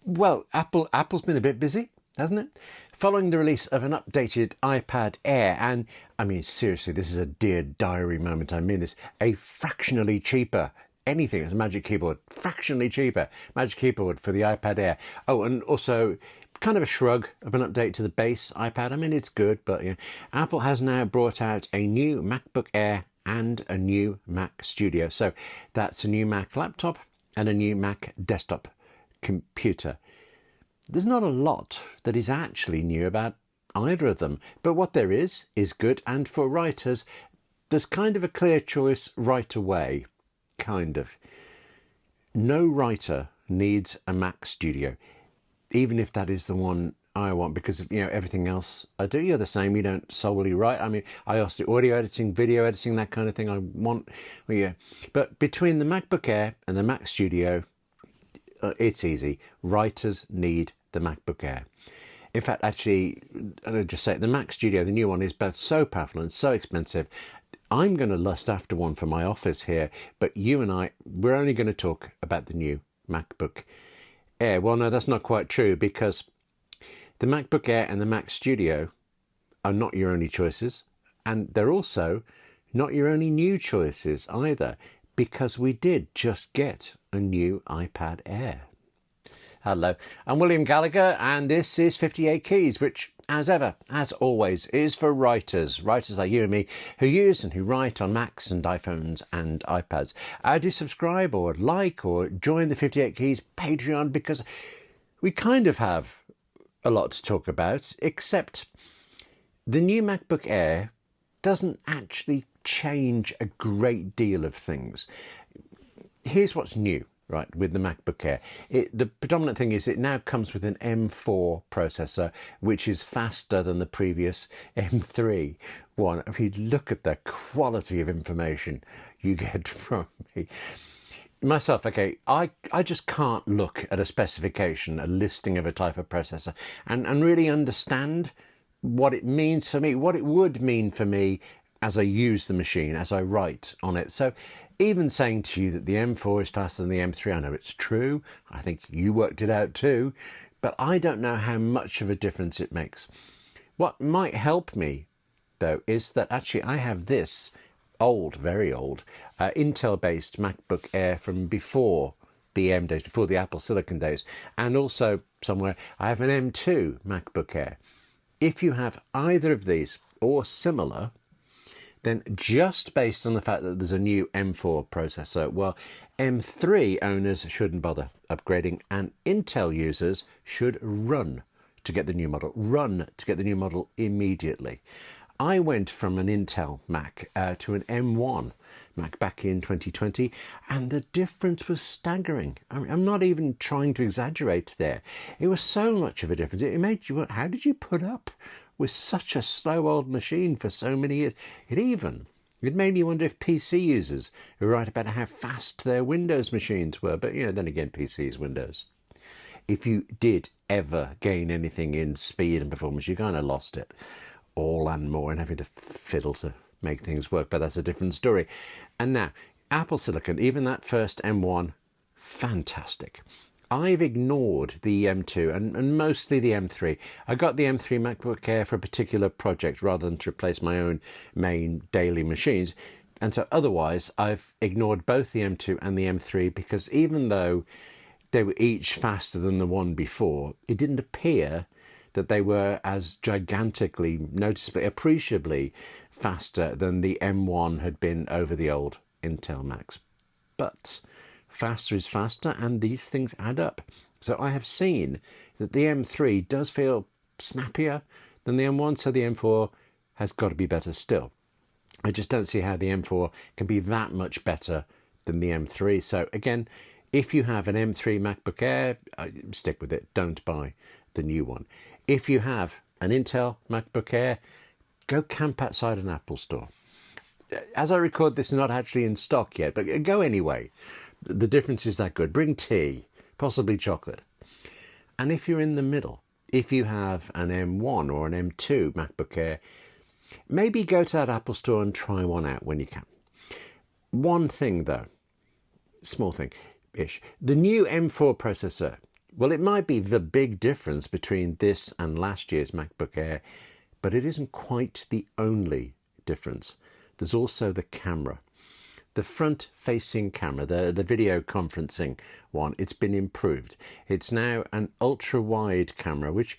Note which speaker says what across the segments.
Speaker 1: Well, Apple's been a bit busy, hasn't it? Following the release of an updated iPad Air, and I mean, seriously, this is a Dear Diary moment. I mean this, a fractionally cheaper anything as a Magic Keyboard, fractionally cheaper Magic Keyboard for the iPad Air. Oh, and also kind of a shrug of an update to the base iPad. I mean, it's good, but yeah, Apple has now brought out a new MacBook Air and a new Mac Studio. So that's a new Mac laptop and a new Mac desktop computer. There's not a lot that is actually new about either of them, but what there is good, and for writers there's kind of a clear choice right away. Kind of. No writer needs a Mac Studio, even if that is the one I want, because everything else I do, you're the same. You don't solely write. I mean, I also do audio editing, video editing, that kind of thing. I want, well, yeah. But between the MacBook Air and the Mac Studio, it's easy. Writers need the MacBook Air. In fact, actually, I'll just say the Mac Studio, the new one, is both so powerful and so expensive. I'm going to lust after one for my office here, but you and we're only going to talk about the new MacBook Air. Well, no, that's not quite true, because the MacBook Air and the Mac Studio are not your only choices, and they're also not your only new choices either, because we did just get a new iPad Air. Hello, I'm William Gallagher, and this is 58 Keys, which, as ever, as always, is for writers like you and me, who use and who write on Macs and iPhones and iPads. Do subscribe or like or join the 58 Keys Patreon, because we kind of have a lot to talk about, except the new MacBook Air doesn't actually change a great deal of things. Here's what's new. Right, with the MacBook Air. The predominant thing is it now comes with an M4 processor, which is faster than the previous M3 one. I mean, look at the quality of information you get from me. Myself, okay, I just can't look at a specification, a listing of a type of processor, and really understand what it means for me, what it would mean for me as I use the machine, as I write on it. So even saying to you that the M4 is faster than the M3, I know it's true. I think you worked it out too, but I don't know how much of a difference it makes. What might help me, though, is that actually I have this old, very old, Intel-based MacBook Air from before the M days, before the Apple Silicon days, and also somewhere I have an M2 MacBook Air. If you have either of these or similar, then just based on the fact that there's a new M4 processor, well, M3 owners shouldn't bother upgrading, and Intel users should run to get the new model, immediately. I went from an Intel Mac to an M1 Mac back in 2020, and the difference was staggering. I mean, I'm not even trying to exaggerate there. It was so much of a difference. It made you, how did you put up with such a slow old machine for so many years? It made me wonder if PC users who write about how fast their Windows machines were. But, then again, PC is Windows. If you did ever gain anything in speed and performance, you kind of lost it all and more, and having to fiddle to make things work. But that's a different story. And now, Apple Silicon, even that first M1, fantastic. I've ignored the M2 and mostly the M3. I got the M3 MacBook Air for a particular project rather than to replace my own main daily machines. And so otherwise, I've ignored both the M2 and the M3, because even though they were each faster than the one before, it didn't appear that they were as gigantically, noticeably, appreciably faster than the M1 had been over the old Intel Macs. But faster is faster, and these things add up. So I have seen that the M3 does feel snappier than the M1, so the M4 has got to be better still. I just don't see how the M4 can be that much better than the M3. So again, if you have an M3 MacBook Air, stick with it. Don't buy the new one. If you have an Intel MacBook Air, go camp outside an Apple store. As I record this, it's not actually in stock yet, but go anyway. The difference is that good. Bring tea, possibly chocolate. And if you're in the middle, if you have an M1 or an M2 MacBook Air, maybe go to that Apple store and try one out when you can. One thing though, small thing-ish, the new M4 processor Well, it might be the big difference between this and last year's MacBook Air, but it isn't quite the only difference. There's also the camera. The front-facing camera, the video conferencing one, it's been improved. It's now an ultra-wide camera, which,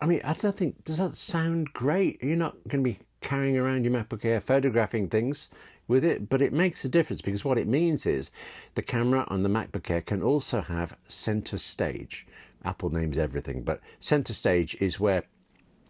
Speaker 1: I mean, I don't think, does that sound great? You're not going to be carrying around your MacBook Air photographing things with it, but it makes a difference because what it means is the camera on the MacBook Air can also have center stage. Apple names everything, but center stage is where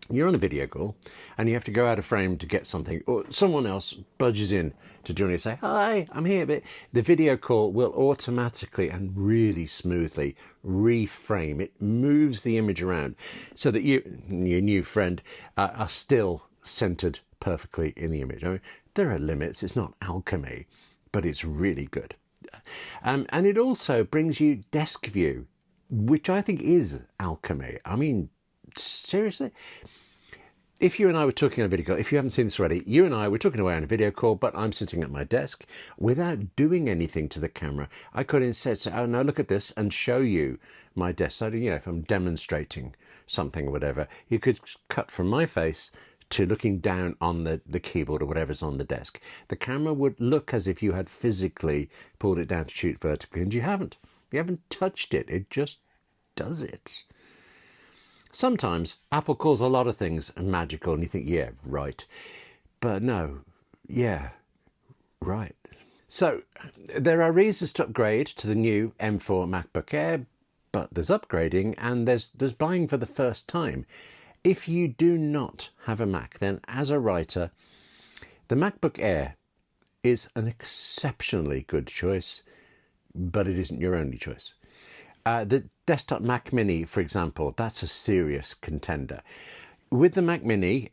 Speaker 1: you're on a video call and you have to go out of frame to get something, or someone else budges in to join you and say, hi, I'm here. But the video call will automatically and really smoothly reframe. It moves the image around so that you and your new friend are still centered perfectly in the image. I mean, there are limits. It's not alchemy, but it's really good. And it also brings you desk view, which I think is alchemy. I mean, seriously? If you and I were talking on a video call, if you haven't seen this already, you and I were talking away on a video call, but I'm sitting at my desk without doing anything to the camera. I could instead say, oh no, look at this, and show you my desk. So, you know, if I'm demonstrating something or whatever, you could cut from my face to looking down on the keyboard or whatever's on the desk. The camera would look as if you had physically pulled it down to shoot vertically, and you haven't. You haven't touched it. It just does it. Sometimes Apple calls a lot of things magical and you think, yeah, right. But no, yeah, right. So there are reasons to upgrade to the new M4 MacBook Air, but there's upgrading and there's buying for the first time. If you do not have a Mac, then as a writer, the MacBook Air is an exceptionally good choice, but it isn't your only choice. The desktop Mac Mini, for example, that's a serious contender. With the Mac Mini,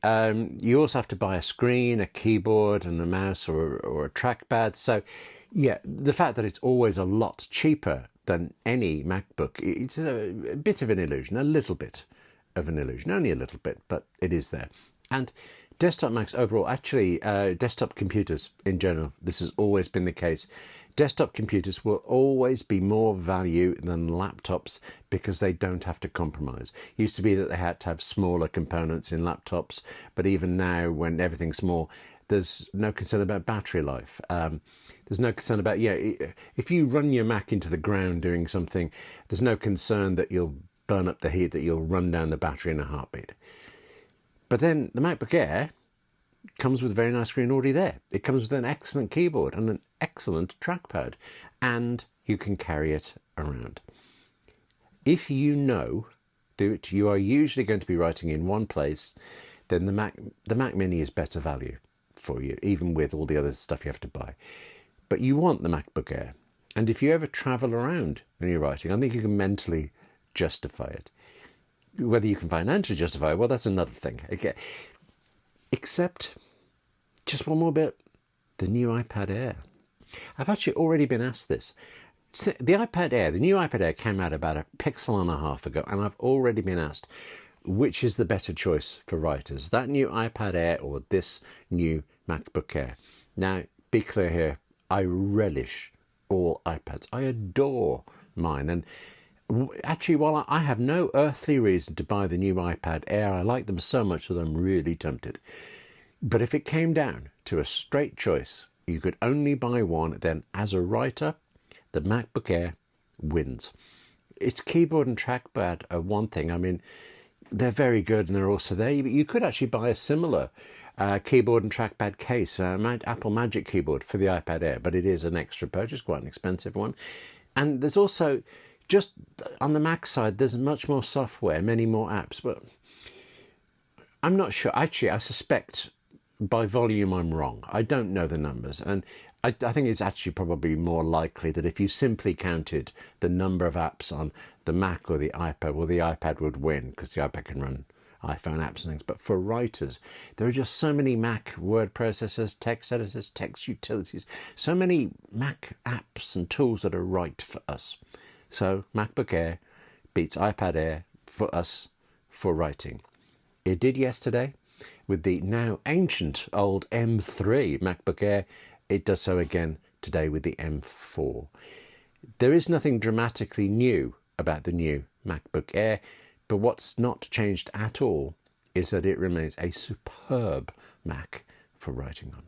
Speaker 1: you also have to buy a screen, a keyboard and a mouse or a trackpad. So, yeah, the fact that it's always a lot cheaper than any MacBook, it's a bit of an illusion, a little bit of an illusion, only a little bit, but it is there. And desktop Macs overall, actually, desktop computers in general, this has always been the case. Desktop computers will always be more value than laptops because they don't have to compromise. It used to be that they had to have smaller components in laptops, but even now, when everything's small, there's no concern about battery life. There's no concern about, if you run your Mac into the ground doing something, there's no concern that you'll burn up the heat, that you'll run down the battery in a heartbeat. But then the MacBook Air comes with a very nice screen already there. It comes with an excellent keyboard and an excellent trackpad, and you can carry it around. If you know that you are usually going to be writing in one place, then the Mac Mini is better value for you, even with all the other stuff you have to buy. But you want the MacBook Air, and if you ever travel around when you're writing, I think you can mentally justify it. Whether you can financially justify it, well, that's another thing. Okay. Except, just one more bit, the new iPad Air. I've actually already been asked this. The iPad Air, the new iPad Air came out about a pixel and a half ago, and I've already been asked, which is the better choice for writers, that new iPad Air or this new MacBook Air? Now, be clear here, I relish all iPads. I adore mine, and actually, while I have no earthly reason to buy the new iPad Air, I like them so much that I'm really tempted. But if it came down to a straight choice, you could only buy one, then as a writer, the MacBook Air wins. Its keyboard and trackpad are one thing. I mean, they're very good and they're also there. But you could actually buy a similar keyboard and trackpad case, Apple Magic Keyboard for the iPad Air, but it is an extra purchase, quite an expensive one. And there's also, just on the Mac side, there's much more software, many more apps, but I'm not sure. Actually, I suspect by volume I'm wrong. I don't know the numbers, and I think it's actually probably more likely that if you simply counted the number of apps on the Mac or the iPad, well, the iPad would win because the iPad can run iPhone apps and things. But for writers, there are just so many Mac word processors, text editors, text utilities, so many Mac apps and tools that are right for us. So MacBook Air beats iPad Air for us for writing. It did yesterday with the now ancient old M3 MacBook Air. It does so again today with the M4. There is nothing dramatically new about the new MacBook Air, but what's not changed at all is that it remains a superb Mac for writing on.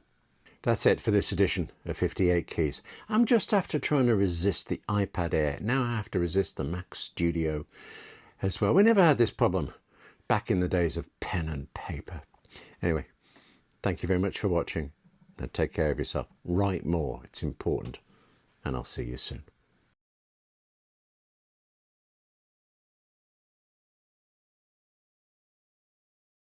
Speaker 1: That's it for this edition of 58 Keys. I'm just after trying to resist the iPad Air. Now I have to resist the Mac Studio as well. We never had this problem back in the days of pen and paper. Anyway, thank you very much for watching, and take care of yourself. Write more, it's important, and I'll see you soon.